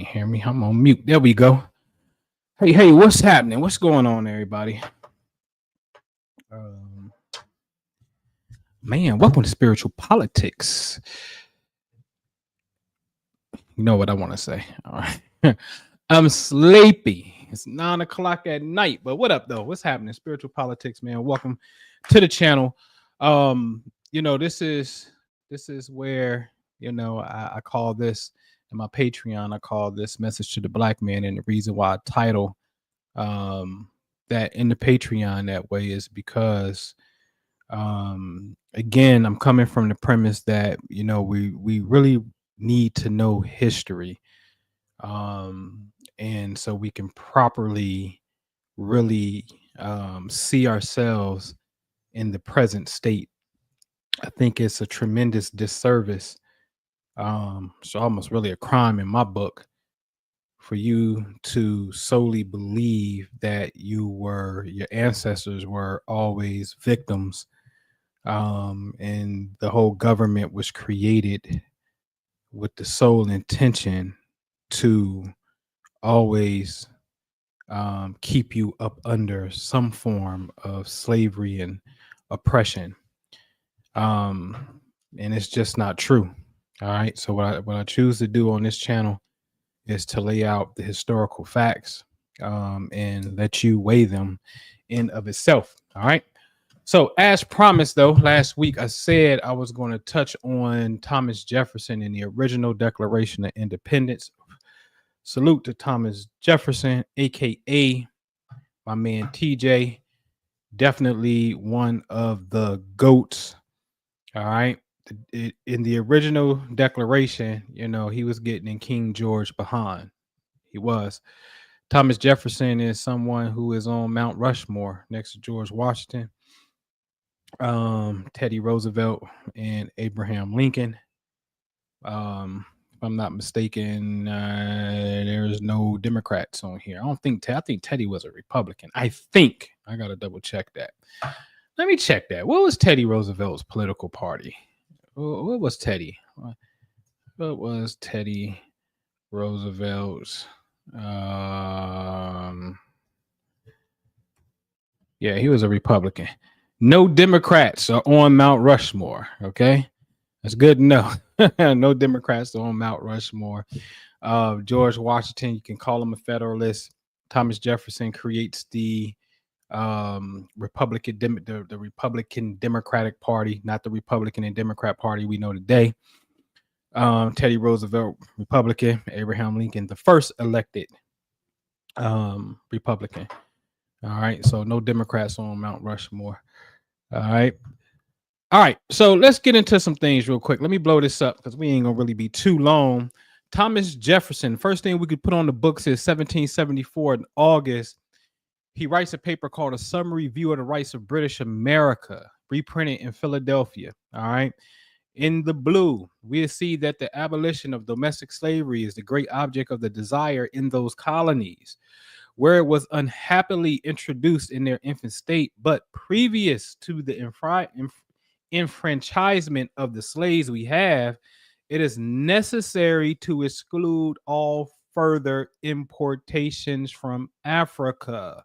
can't hear me. I'm on mute. There we go. Hey, what's happening? What's going on, everybody? Um, welcome to Spiritual Politics. You know what I want to say. All right. I'm sleepy. It's 9 o'clock at night. But what up, though? What's happening? Spiritual Politics, man. Welcome to the channel. This is where, I call this in my Patreon, I call this Message to the Black Man. And the reason why I title that in the Patreon that way is because again, I'm coming from the premise that we really need to know history, and so we can properly really see ourselves in the present state. I think it's a tremendous disservice, so almost really a crime in my book, for you to solely believe that your ancestors were always victims, and the whole government was created with the sole intention to always keep you up under some form of slavery and oppression. And it's just not true. All right. So what I choose to do on this channel is to lay out the historical facts, and let you weigh them in of itself. All right. So as promised, though, last week I said I was going to touch on Thomas Jefferson and the original Declaration of Independence. Salute to Thomas Jefferson, aka my man TJ. Definitely one of the GOATs. All right. In the original Declaration, he was getting in King George behind. He was. Thomas Jefferson is someone who is on Mount Rushmore next to George Washington, Teddy Roosevelt, and Abraham Lincoln. If I'm not mistaken, there's no Democrats on here. I think Teddy was a Republican. I think I gotta double check that. Let me check that. What was Teddy Roosevelt's political party? What was Teddy? What was Teddy Roosevelt's? Yeah, he was a Republican. No Democrats are on Mount Rushmore. Okay, that's good to know. No Democrats are on Mount Rushmore. George Washington, you can call him a Federalist. Thomas Jefferson creates the Republican Democratic Party, not the Republican and Democrat Party we know today. Teddy Roosevelt, Republican. Abraham Lincoln, the first elected Republican. All right, so no Democrats on Mount Rushmore. All right, so let's get into some things real quick. Let me blow this up because we ain't gonna really be too long. Thomas Jefferson, first thing we could put on the books is 1774 in August. He writes a paper called A Summary View of the Rights of British America, reprinted in Philadelphia. All right. In the blue, we see that the abolition of domestic slavery is the great object of the desire in those colonies, where it was unhappily introduced in their infant state, but previous to the enfranchisement of the slaves we have, it is necessary to exclude all further importations from Africa.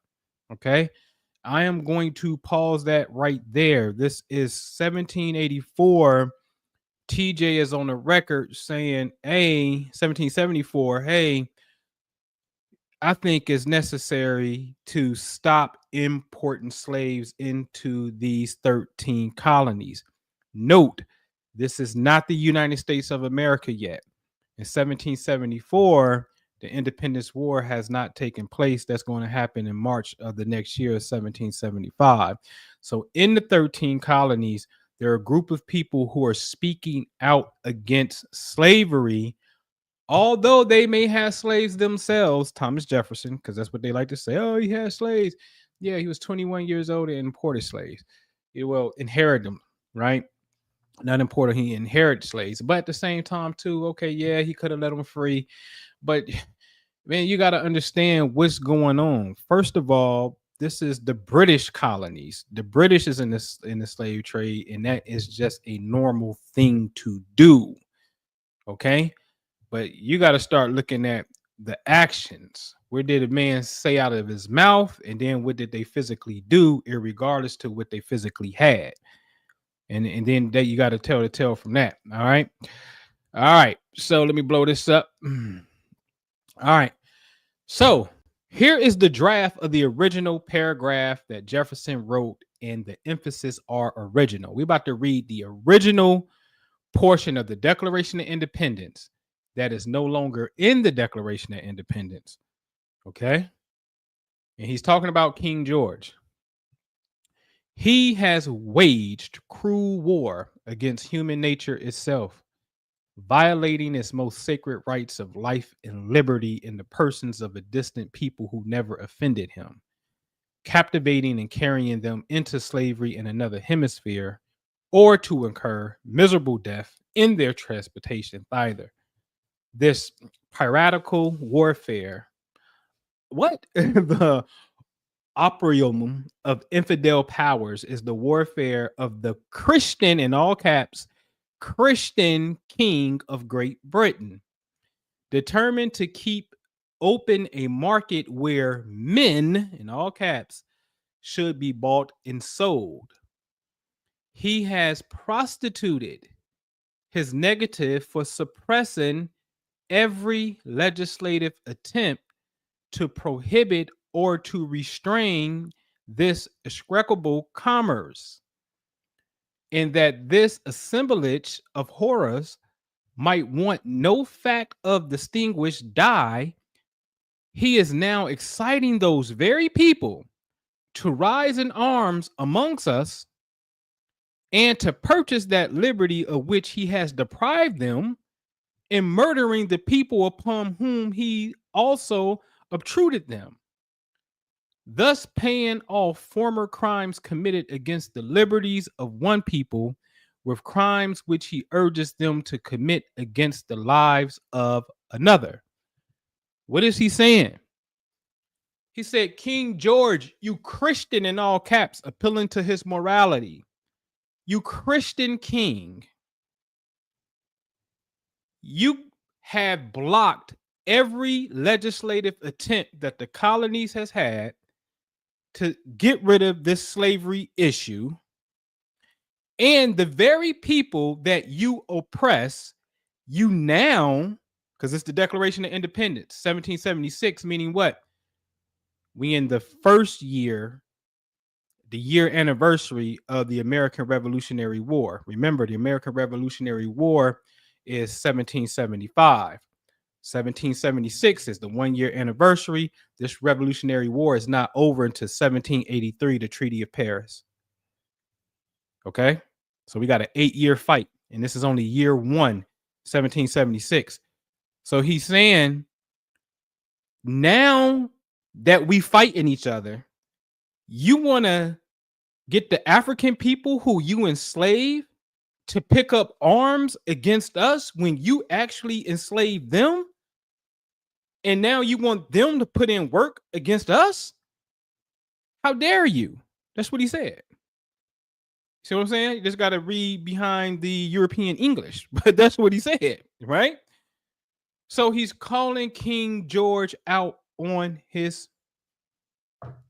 Okay, I am going to pause that right there. This is 1784. TJ is on the record saying, 1774, hey, I think it's necessary to stop importing slaves into these 13 colonies. Note, this is not the United States of America yet. In 1774, the Independence War has not taken place. That's going to happen in March of the next year, 1775. So in the 13 colonies, there are a group of people who are speaking out against slavery, although they may have slaves themselves. Thomas Jefferson, because that's what they like to say. Oh, he had slaves. Yeah, he was 21 years old and imported slaves. He inherited them, right? Not imported, he inherited slaves. But at the same time, too, okay, yeah, he could have let them free. But, man, you got to understand what's going on. First of all, this is the British colonies. The British is in the slave trade, and that is just a normal thing to do. Okay? But you got to start looking at the actions. What did a man say out of his mouth? And then what did they physically do, irregardless to what they physically had? And then that you got to tell the tale from that. All right. All right. So let me blow this up. All right. So here is the draft of the original paragraph that Jefferson wrote, and the emphasis are original. We're about to read the original portion of the Declaration of Independence that is no longer in the Declaration of Independence. Okay. And he's talking about King George. He has waged cruel war against human nature itself, violating its most sacred rights of life and liberty in the persons of a distant people who never offended him, captivating and carrying them into slavery in another hemisphere, or to incur miserable death in their transportation thither. This piratical warfare, what the opprobrium of infidel powers, is the warfare of the Christian, in all caps, Christian king of Great Britain, determined to keep open a market where men, in all caps, should be bought and sold. He has prostituted his negative for suppressing every legislative attempt to prohibit or to restrain this execrable commerce, and that this assemblage of horrors might want no fact of distinguished dye, he is now exciting those very people to rise in arms amongst us and to purchase that liberty of which he has deprived them, in murdering the people upon whom he also obtruded them, thus paying off former crimes committed against the liberties of one people with crimes which he urges them to commit against the lives of another. What is he saying? He said, King George, you Christian, in all caps, appealing to his morality, you Christian king, you have blocked every legislative attempt that the colonies has had to get rid of this slavery issue. And the very people that you oppress, you now, because it's the Declaration of Independence, 1776, meaning what? We in the first year, the year anniversary of the American Revolutionary War. Remember, the American Revolutionary War is 1775. 1776 is the 1 year anniversary. This Revolutionary War is not over until 1783, the Treaty of Paris. Okay, so we got an 8-year fight, and this is only year one, 1776. So he's saying, now that we fighting each other, you want to get the African people who you enslave to pick up arms against us when you actually enslaved them? And now you want them to put in work against us? How dare you? That's what he said. See what I'm saying? You just got to read behind the European English, but that's what he said, right? So he's calling King George out on his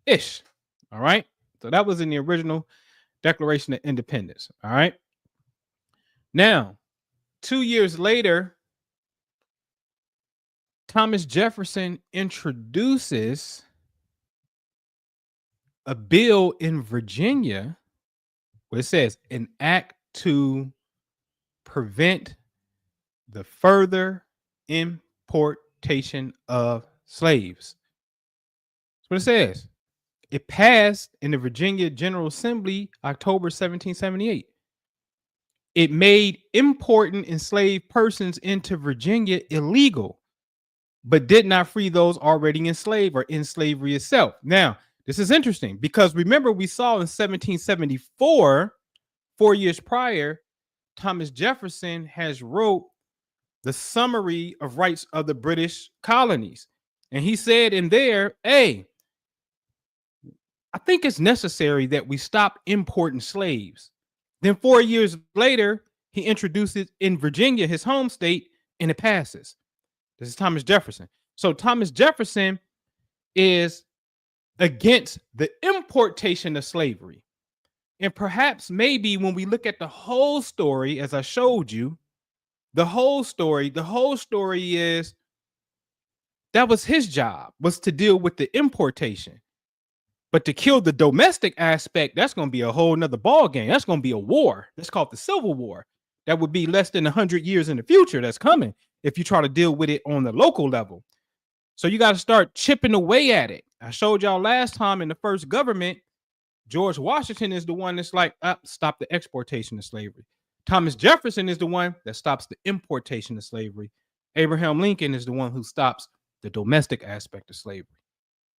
ish. All right. So that was in the original Declaration of Independence. All right. Now, 2 years later, Thomas Jefferson introduces a bill in Virginia where it says an act to prevent the further importation of slaves. That's what it says. It passed in the Virginia General Assembly, October 1778. It made importing enslaved persons into Virginia illegal, but did not free those already enslaved or in slavery itself. Now, this is interesting because remember, we saw in 1774, 4 years prior, Thomas Jefferson has wrote the summary of rights of the British colonies. And he said in there, hey, I think it's necessary that we stop importing slaves. Then 4 years later, he introduces in Virginia, his home state, and it passes. This is Thomas Jefferson. So Thomas Jefferson is against the importation of slavery. And perhaps maybe when we look at the whole story, as I showed you, the whole story is that was his job, was to deal with the importation. But to kill the domestic aspect, that's going to be a whole nother ball game. That's going to be a war. That's called the Civil War. That would be less than 100 years in the future that's coming if you try to deal with it on the local level. So you got to start chipping away at it. I showed y'all last time in the first government, George Washington is the one that's like, stop the exportation of slavery. Thomas Jefferson is the one that stops the importation of slavery. Abraham Lincoln is the one who stops the domestic aspect of slavery.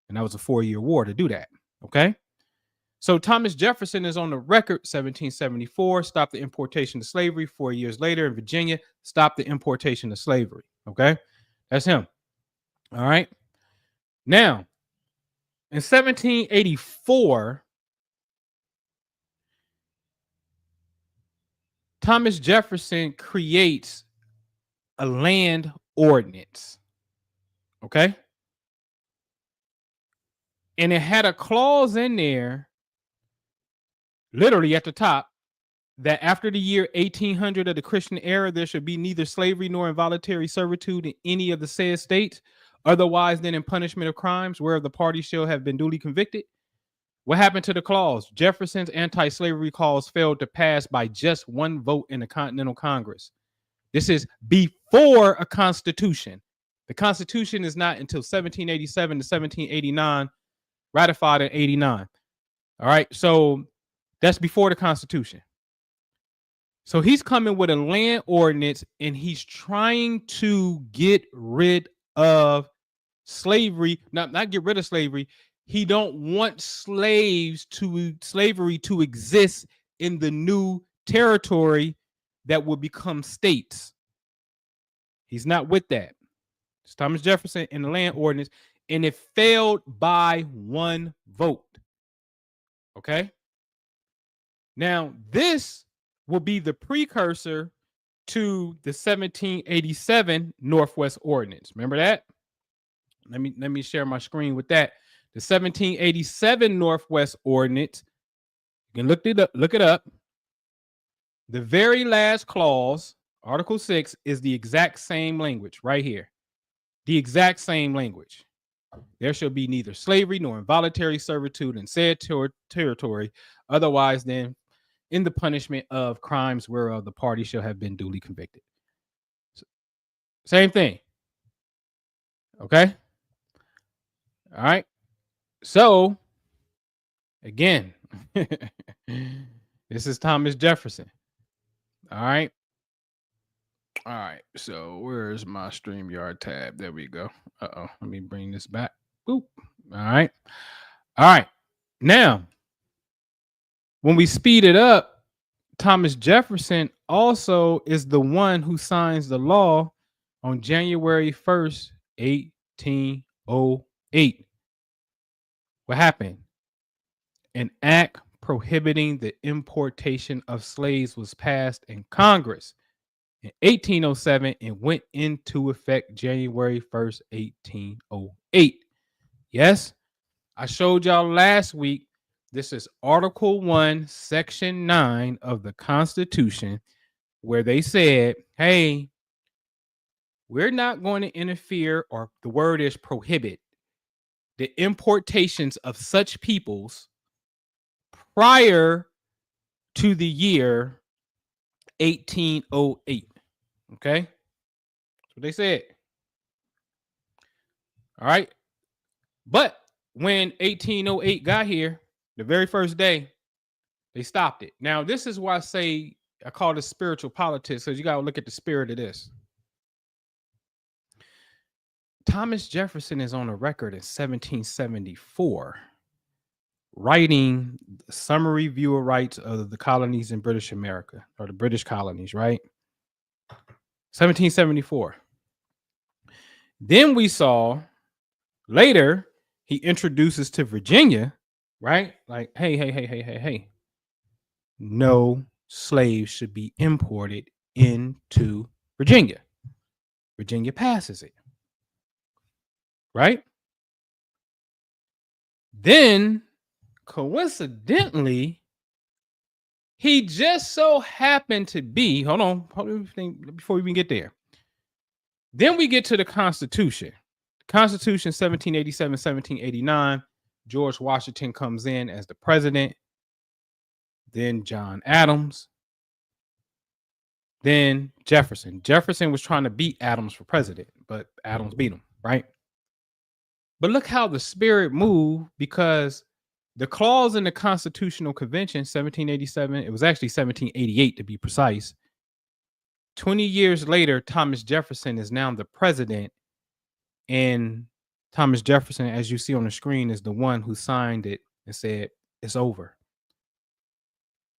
And that was a 4-year war to do that. Okay. So Thomas Jefferson is on the record, 1774, stopped the importation of slavery. 4 years later in Virginia, stopped the importation of slavery. Okay. That's him. All right. Now, in 1784, Thomas Jefferson creates a land ordinance. Okay. And it had a clause in there, literally at the top, that after the year 1800 of the Christian era, there should be neither slavery nor involuntary servitude in any of the said states, otherwise than in punishment of crimes, where the party shall have been duly convicted. What happened to the clause? Jefferson's anti-slavery clause failed to pass by just one vote in the Continental Congress. This is before a constitution. The Constitution is not until 1787 to 1789, ratified in 89. All right, so that's before the Constitution. So he's coming with a land ordinance and he's trying to get rid of slavery. Not get rid of slavery. He don't want slavery to exist in the new territory that will become states. He's not with that. It's Thomas Jefferson in the land ordinance, and it failed by one vote. Okay. Now, this will be the precursor to the 1787 Northwest Ordinance. Remember that? Let me share my screen with that. The 1787 Northwest Ordinance, you can look it up. The very last clause, Article 6, is the exact same language right here. The exact same language. There shall be neither slavery nor involuntary servitude in said territory, otherwise than in the punishment of crimes whereof the party shall have been duly convicted. Same thing. Okay. All right. So, again, this is Thomas Jefferson. All right. All right. So, where's my StreamYard tab? There we go. Let me bring this back. Boop. All right. All right. Now, when we speed it up, Thomas Jefferson also is the one who signs the law on January 1st, 1808. What happened? An act prohibiting the importation of slaves was passed in Congress in 1807 and went into effect January 1st, 1808. Yes, I showed y'all last week. This is Article 1, Section 9 of the Constitution, where they said, hey, we're not going to interfere, or the word is prohibit, the importations of such peoples prior to the year 1808. Okay? That's what they said. All right. But when 1808 got here, the very first day, they stopped it. Now, this is why I call this spiritual politics, because you got to look at the spirit of this. Thomas Jefferson is on a record in 1774 writing the Summary View of Rights of the Colonies in British America, or the British colonies, right? 1774. Then we saw later he introduces to Virginia, right? Like, hey. No slaves should be imported into Virginia. Virginia passes it. right? Then, coincidentally, he just so happened to be, hold on, before we even get there. Then we get to the Constitution. Constitution 1787, 1789. George Washington comes in as the president. Then John Adams. Then Jefferson. Jefferson was trying to beat Adams for president, but Adams beat him, right? But look how the spirit moved, because the clause in the Constitutional Convention, 1787, it was actually 1788 to be precise. 20 years later, Thomas Jefferson is now the president. And Thomas Jefferson, as you see on the screen, is the one who signed it and said, it's over.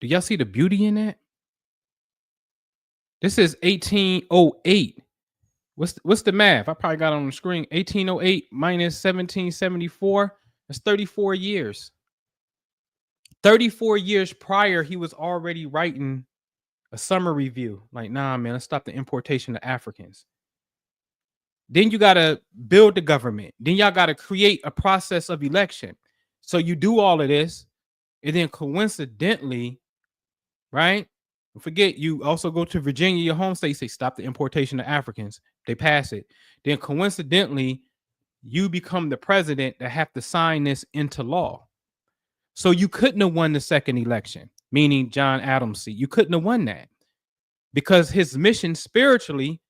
Do y'all see the beauty in that? This is 1808. What's the math? I probably got it on the screen. 1808 minus 1774. That's 34 years. 34 years prior, he was already writing a summer review. Like, nah, man, let's stop the importation of Africans. Then you got to build the government. Then y'all got to create a process of election. So you do all of this. And then coincidentally, right? Don't forget, you also go to Virginia, your home state, say stop the importation of Africans. They pass it. Then coincidentally, you become the president that have to sign this into law. So you couldn't have won the second election, meaning John Adams' seat. You couldn't have won that because his mission spiritually,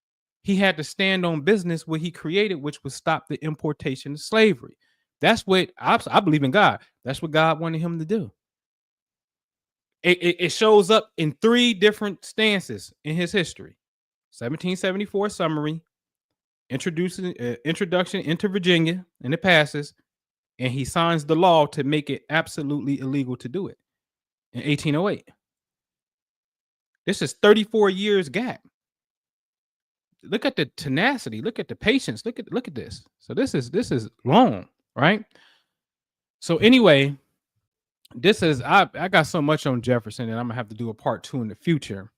he had to stand on business what he created, which was stop the importation of slavery. That's what I believe in God. That's what God wanted him to do. It shows up in 3 different stances in his history. 1774 summary, introduction into Virginia, and it passes, and he signs the law to make it absolutely illegal to do it in 1808. This is 34 years gap. Look at the tenacity. Look at the patience. Look at this. So this is long, right? So anyway, this is I got so much on Jefferson that I'm gonna have to do a part 2 in the future.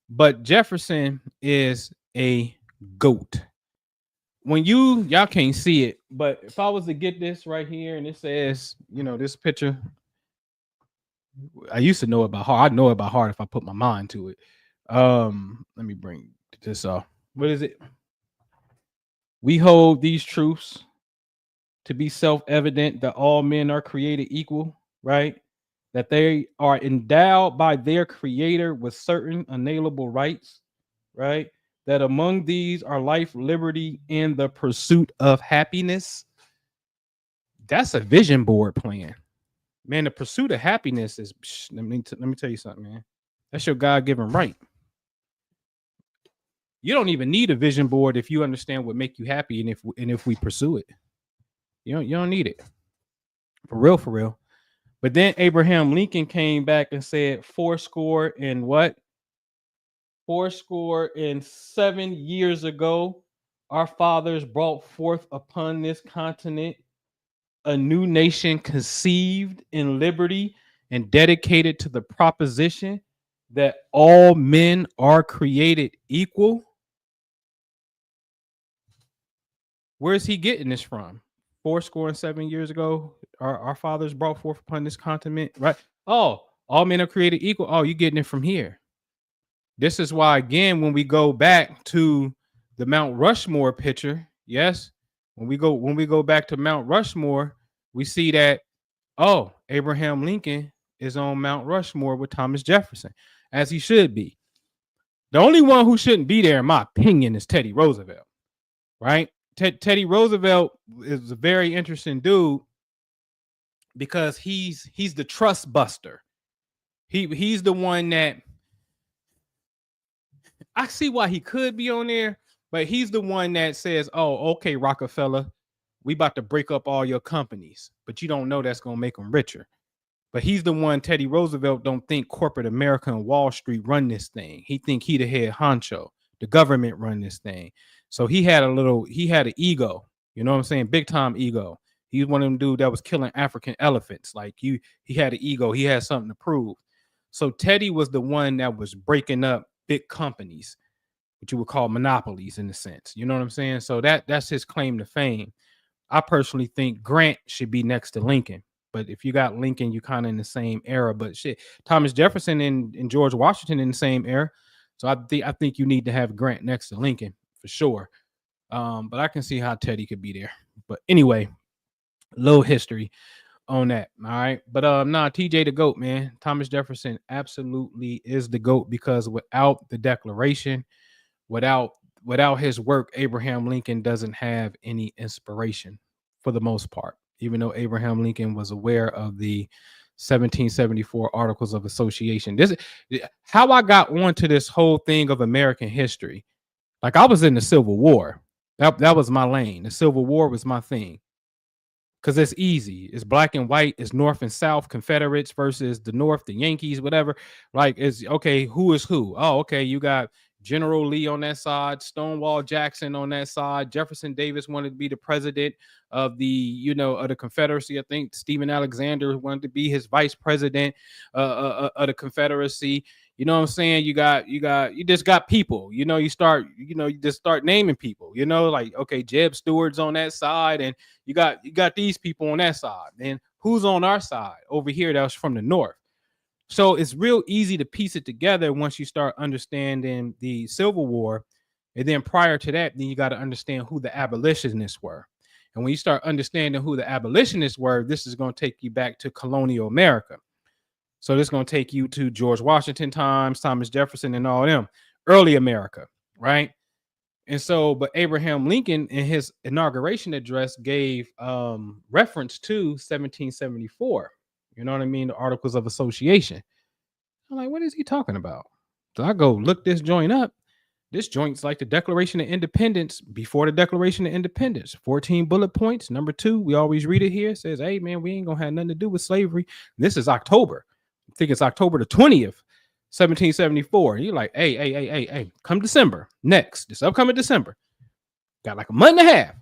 But Jefferson is a goat. When y'all can't see it, but if I was to get this right here and it says, this picture, I used to know it by heart. I know it by heart if I put my mind to it. Let me bring this off. What is it? We hold these truths to be self-evident that all men are created equal, right? That they are endowed by their creator with certain unalienable rights, right? That among these are life, liberty, and the pursuit of happiness. That's a vision board plan. Man, the pursuit of happiness is, let me tell you something, man. That's your God-given right. You don't even need a vision board if you understand what make you happy, and if we pursue it. You don't need it. For real. But then Abraham Lincoln came back and said 7 years ago, our fathers brought forth upon this continent a new nation conceived in liberty and dedicated to the proposition that all men are created equal. Where's he getting this from? 7 years ago, our fathers brought forth upon this continent, right? Oh, all men are created equal. Oh, you're getting it from here. This is why, again, when we go back to the Mount Rushmore picture, yes, when we go back to Mount Rushmore, we see that, oh, Abraham Lincoln is on Mount Rushmore with Thomas Jefferson, as he should be. The only one who shouldn't be there, in my opinion, is Teddy Roosevelt, right? Teddy Roosevelt is a very interesting dude because he's the trust buster. He's the one that I see why he could be on there, but he's the one that says, oh, okay, Rockefeller, we about to break up all your companies, but you don't know that's going to make them richer. But he's the one, Teddy Roosevelt, don't think corporate America and Wall Street run this thing. He think he the head honcho. The government run this thing. So he had an ego, you know what I'm saying? Big time ego. He's one of them dudes that was killing African elephants. Like he had an ego. He had something to prove. So Teddy was the one that was breaking up big companies, which you would call monopolies in a sense. You know what I'm saying? So that's his claim to fame. I personally think Grant should be next to Lincoln. But if you got Lincoln, you kind of in the same era. But shit, Thomas Jefferson and George Washington in the same era. So I think you need to have Grant next to Lincoln for sure. But I can see how Teddy could be there. But anyway, little history on that. All right. But TJ the GOAT, man. Thomas Jefferson absolutely is the GOAT, because without the Declaration, without without his work, Abraham Lincoln doesn't have any inspiration for the most part. Even though Abraham Lincoln was aware of the 1774 Articles of Association. This how I got onto this whole thing of American history. Like, I was in the Civil War. That was my lane. The Civil War was my thing, because it's easy. It's black and white. It's North and South, Confederates versus the North, the Yankees, whatever. Like, it's okay. Who is who? Oh, okay. You got General Lee on that side, Stonewall Jackson on that side. Jefferson Davis wanted to be the president of of the Confederacy. I think Stephen Alexander wanted to be his vice president of the Confederacy. You know what I'm saying? You just got people. You just start naming people. Like, okay, Jeb Stuart's on that side, and you got these people on that side. And who's on our side over here that was from the North? So it's real easy to piece it together once you start understanding the Civil War. And then prior to that, then you got to understand who the abolitionists were. And when you start understanding who the abolitionists were, this is going to take you back to colonial America. So this is going to take you to George Washington times, Thomas Jefferson, and all them, early America, right? And so, but Abraham Lincoln in his inauguration address gave reference to 1774. You know what I mean? The Articles of Association. I'm like, what is he talking about? So I go look this joint up. This joint's like the Declaration of Independence before the Declaration of Independence. 14 bullet points. Number 2, we always read it here. It says, hey, man, we ain't going to have nothing to do with slavery. This is October. I think it's October the 20th, 1774. You're like, hey, come December, this upcoming December, got like a month and a half,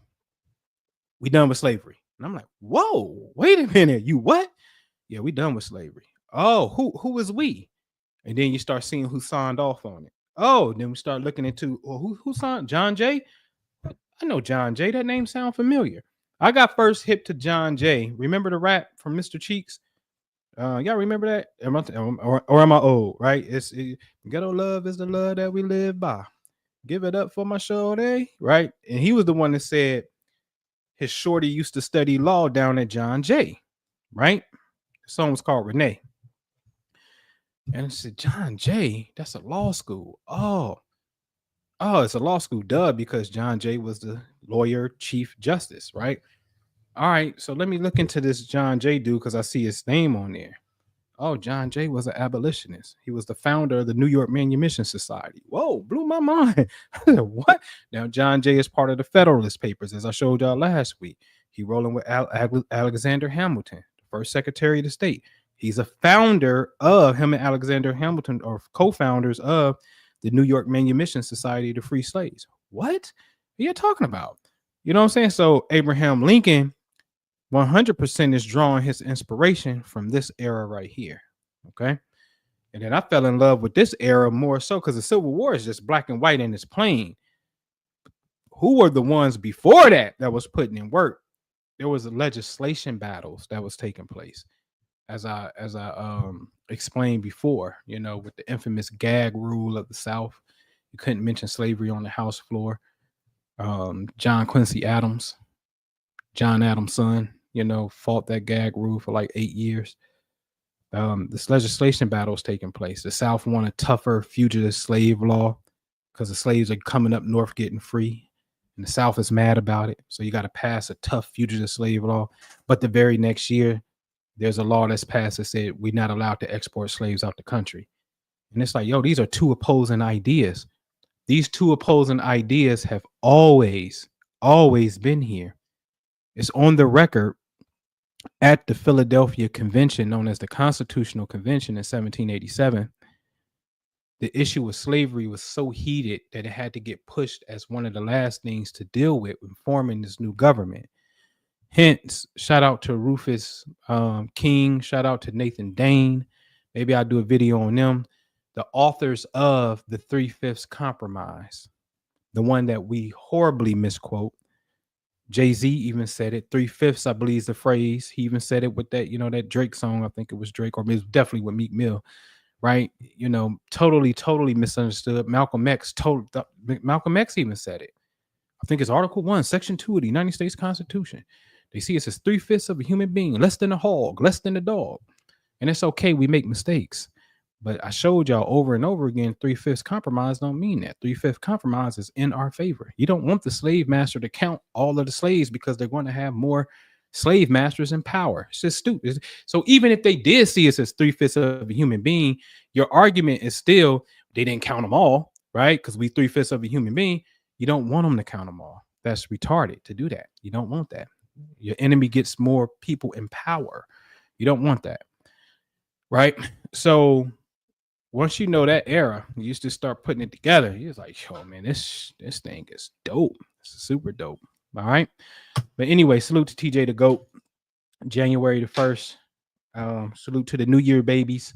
we done with slavery. And I'm like, whoa, wait a minute, you what? Yeah, we done with slavery. Oh, who is we? And then you start seeing who signed off on it. Oh, then we start looking into, well, who signed? John Jay? I know John Jay. That name sounds familiar. I got first hip to John Jay. Remember the rap from Mr. Cheeks? Y'all remember that? Or am I old? Right? Ghetto love is the love that we live by. Give it up for my shorty, right? And he was the one that said his shorty used to study law down at John Jay, right? The song was called Renee. And I said, John Jay, that's a law school. Oh, it's a law school, duh, because John Jay was the lawyer chief justice, right? All right, so let me look into this John Jay dude, because I see his name on there. Oh, John Jay was an abolitionist. He was the founder of the New York Manumission Society. Whoa, blew my mind. I said, what? Now, John Jay is part of the Federalist Papers, as I showed y'all last week. He rolling with Alexander Hamilton, the first Secretary of the State. He's a founder of, him and Alexander Hamilton are co-founders of the New York Manumission Society to free slaves. What are you talking about? You know what I'm saying? So Abraham Lincoln 100% is drawing his inspiration from this era right here. Okay. And then I fell in love with this era more so because the Civil War is just black and white and it's plain. Who were the ones before that was putting in work? There was legislation battles that was taking place, as I explained before, with the infamous gag rule of the South. You couldn't mention slavery on the House floor. John Quincy Adams, John Adams' son, fought that gag rule for like 8 years. This legislation battle is taking place. The South wanted tougher fugitive slave law because the slaves are coming up north getting free, and the South is mad about it. So you got to pass a tough fugitive slave law. But the very next year, there's a law that's passed that said we're not allowed to export slaves out the country. And it's like, yo, these are two opposing ideas. These two opposing ideas have always been here. It's on the record at the Philadelphia Convention, known as the Constitutional Convention in 1787. The issue of slavery was so heated that it had to get pushed as one of the last things to deal with when forming this new government. Hence, shout out to Rufus King, shout out to Nathan Dane. Maybe I'll do a video on them. The authors of the 3/5 Compromise, the one that we horribly misquote. Jay-Z even said it. 3/5, I believe, is the phrase. He even said it with that, that Drake song. I think it was Drake, or it was definitely with Meek Mill, right? Totally misunderstood. Malcolm X even said it. I think it's Article 1, Section 2 of the United States Constitution. They see it as 3/5 of a human being, less than a hog, less than a dog. And it's okay, we make mistakes. But I showed y'all over and over again, 3/5 compromise don't mean that. 3/5 compromise is in our favor. You don't want the slave master to count all of the slaves because they're going to have more slave masters in power. It's just stupid. So even if they did see us as 3/5 of a human being, your argument is still they didn't count them all, right? Because we 3/5 of a human being. You don't want them to count them all. That's retarded to do that. You don't want that. Your enemy gets more people in power. You don't want that, right? So once you know that era, you used to start putting it together. He was like, "Yo, man, this thing is dope. It's super dope." All right. But anyway, salute to TJ the GOAT. January the 1st. Salute to the New Year babies.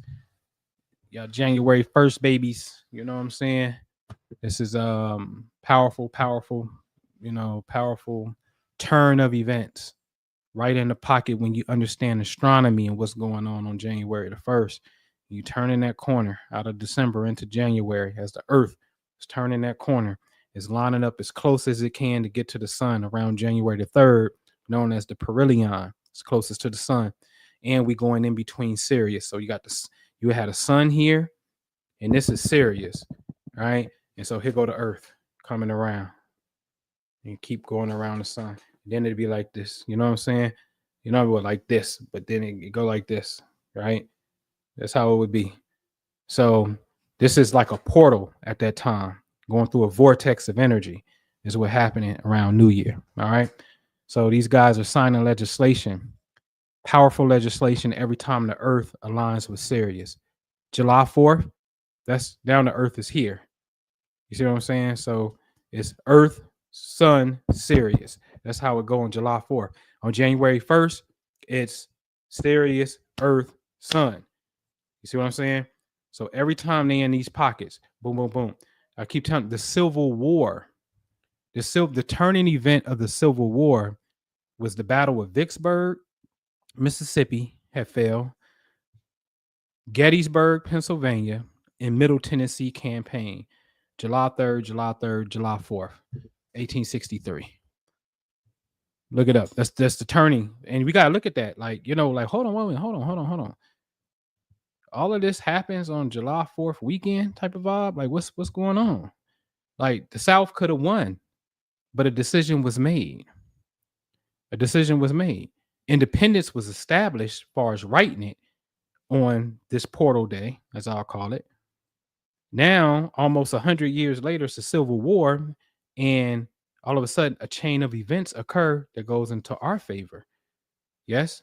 Y'all January 1st babies. You know what I'm saying? This is powerful, powerful turn of events right in the pocket when you understand astronomy and what's going on January the 1st. You turn in that corner out of December into January as the earth is turning that corner, is lining up as close as it can to get to the sun around January the 3rd, known as the perihelion. It's closest to the sun. And we going in between Sirius. So you had a sun here, and this is Sirius, right? And so here go the earth coming around. And keep going around the sun. Then it'd be like this. You know what I'm saying? It would like this, but then it go like this, right? That's how it would be. So this is like a portal at that time, going through a vortex of energy is what happening around New Year. All right. So these guys are signing legislation, powerful legislation every time the earth aligns with Sirius. July 4th, that's down to earth is here. You see what I'm saying? So it's earth, sun, Sirius. That's how it go on July 4th. On January 1st, it's Sirius, earth, sun. You see what I'm saying? So every time they in these pockets, boom, boom, boom. I keep telling the Civil War, the turning event of the Civil War was the Battle of Vicksburg, Mississippi had failed, Gettysburg, Pennsylvania, and Middle Tennessee campaign, July 3rd, July 3rd, July 4th, 1863. Look it up. That's the turning. And we got to look at that. Like, hold on. All of this happens on July 4th weekend type of vibe. Like, what's going on? Like, the South could have won, but a decision was made. Independence was established as far as writing it on this portal day, as I'll call it. Now, almost 100 years later, it's the Civil War, and all of a sudden, a chain of events occur that goes into our favor. Yes,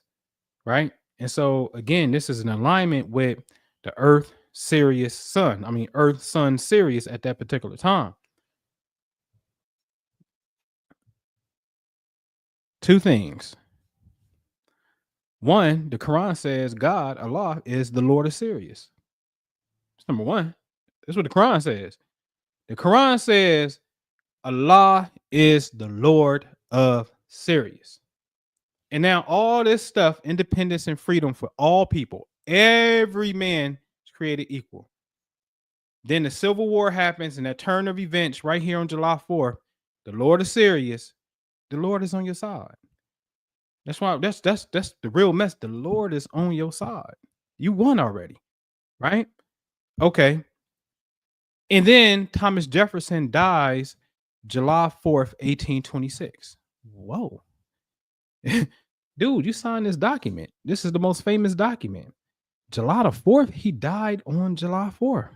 right? And so, again, this is an alignment with the Earth, Sirius, Sun. I mean, Earth, Sun, Sirius at that particular time. Two things. One, the Quran says God, Allah, is the Lord of Sirius. That's number one. That's what the Quran says. The Quran says Allah is the Lord of Sirius. And now all this stuff, independence and freedom for all people, every man is created equal. Then the Civil War happens, and that turn of events right here on July 4th, the Lord of Sirius, the Lord is on your side. That's why that's the real mess. The Lord is on your side. You won already, right? Okay. And then Thomas Jefferson dies July 4th, 1826. Whoa. Dude, you signed this document. This is the most famous document. July the 4th, he died on July 4th.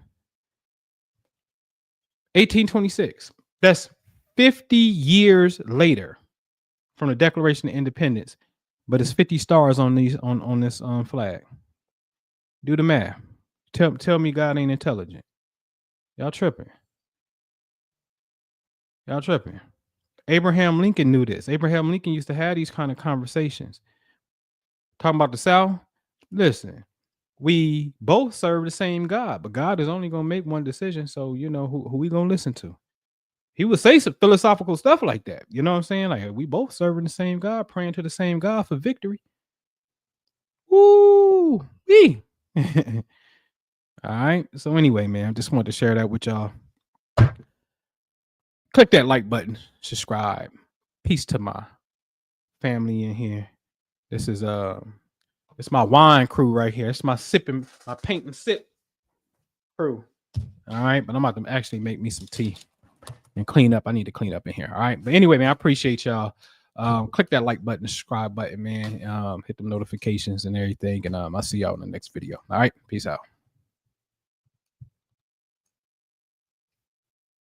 1826. That's 50 years later from the Declaration of Independence, but it's 50 stars on these on this flag. Do the math. Tell me God ain't intelligent. Y'all tripping. Abraham Lincoln knew this. Abraham Lincoln used to have these kind of conversations. Talking about the South. Listen, we both serve the same God, but God is only going to make one decision. So, who we going to listen to? he would say some philosophical stuff like that. You know what I'm saying? Like we both serving the same God, praying to the same God for victory. Woo! Wee. All right. So anyway, man, I just wanted to share that with y'all. Click that like button, subscribe. Peace to my family in here. This is it's my wine crew right here. It's my sipping, my paint and sip crew. All right, but I'm about to actually make me some tea and clean up. I need to clean up in here. All right. But anyway, man, I appreciate y'all. Click that like button, subscribe button, man. Hit the notifications and everything. And I'll see y'all in the next video. All right. Peace out.